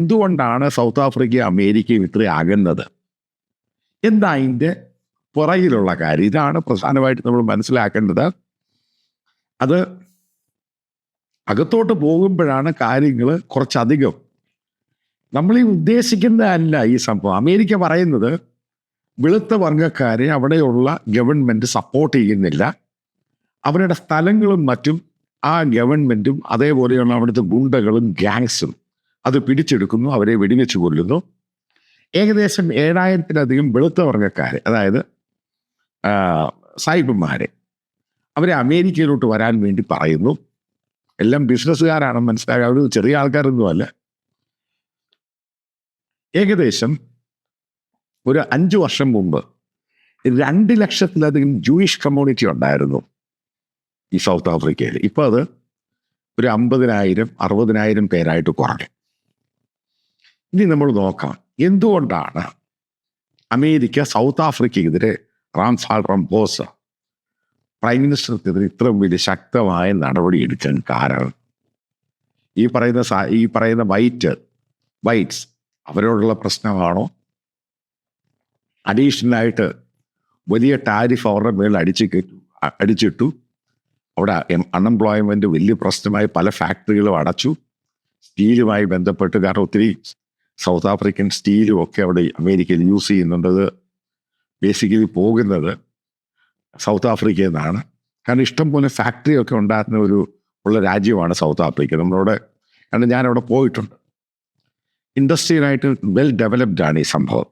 എന്തുകൊണ്ടാണ് സൗത്ത് ആഫ്രിക്കയും അമേരിക്കയും ഇത്രയും അകന്നത്? എന്താ അതിൻ്റെ പുറകിലുള്ള കാര്യം? ഇതാണ് പ്രധാനമായിട്ട് നമ്മൾ മനസ്സിലാക്കേണ്ടത്. അത് അകത്തോട്ട് പോകുമ്പോഴാണ് കാര്യങ്ങൾ കുറച്ചധികം നമ്മൾ ഈ ഉദ്ദേശിക്കുന്നതല്ല ഈ സംഭവം. അമേരിക്ക പറയുന്നത് വെളുത്ത വർഗ്ഗക്കാരെ അവിടെയുള്ള ഗവൺമെൻറ് സപ്പോർട്ട് ചെയ്യുന്നില്ല, അവരുടെ സ്ഥലങ്ങളും മറ്റും ആ ഗവൺമെൻറ്റും അതേപോലെയുള്ള അവിടുത്തെ ഗുണ്ടകളും ഗ്യാങ്സും അത് പിടിച്ചെടുക്കുന്നു, അവരെ വെടിവെച്ച് കൊല്ലുന്നു. ഏകദേശം 7000-ലധികം വെളുത്ത വർഗ്ഗക്കാരെ, അതായത് സായിപ്പന്മാരെ, അവരെ അമേരിക്കയിലോട്ട് വരാൻ വേണ്ടി പറയുന്നു. എല്ലാം ബിസിനസ്സുകാരാണെന്ന് മനസ്സിലാക്കുക, അവർ ചെറിയ ആൾക്കാരൊന്നുമല്ല. ഏകദേശം ഒരു 5 വർഷം മുമ്പ് 2 ലക്ഷത്തിലധികം ജൂയിഷ് കമ്മ്യൂണിറ്റി ഉണ്ടായിരുന്നു ഈ സൗത്ത് ആഫ്രിക്കയിൽ. ഇപ്പോൾ അത് ഒരു 50,000-60,000 പേരായിട്ട് കുറഞ്ഞു. ഇനി നമ്മൾ നോക്കാം എന്തുകൊണ്ടാണ് അമേരിക്ക സൗത്ത് ആഫ്രിക്കയ്ക്കെതിരെ റാംഫോസ പ്രൈം മിനിസ്റ്റർക്കെതിരെ ഇത്രയും വലിയ ശക്തമായ നടപടി എടുക്കാൻ കാരണം. ഈ പറയുന്ന വൈറ്റ്സ് അവരോടുള്ള പ്രശ്നമാണോ? അഡീഷണലായിട്ട് വലിയ ടാരിഫ് അവരുടെ മേളിൽ അടിച്ചിട്ടു. അവിടെ അൺഎംപ്ലോയ്മെൻറ്റ് വലിയ പ്രശ്നമായി, പല ഫാക്ടറികളും അടച്ചു. സ്റ്റീലുമായി ബന്ധപ്പെട്ട്, കാരണം ഒത്തിരി സൗത്ത് ആഫ്രിക്കൻ സ്റ്റീലും ഒക്കെ അവിടെ അമേരിക്കയിൽ യൂസ് ചെയ്യുന്നുണ്ട്. ബേസിക്കലി പോകുന്നത് സൗത്ത് ആഫ്രിക്കയിൽ നിന്നാണ്. കാരണം ഇഷ്ടംപോലെ ഫാക്ടറിയൊക്കെ ഉണ്ടാകുന്ന ഉള്ള രാജ്യമാണ് സൗത്ത് ആഫ്രിക്ക. നമ്മളവിടെ, കാരണം ഞാനവിടെ പോയിട്ടുണ്ട്. ഇൻഡസ്ട്രിയലായിട്ട് വെൽ ഡെവലപ്ഡ് ആണ് ഈ സംഭവം.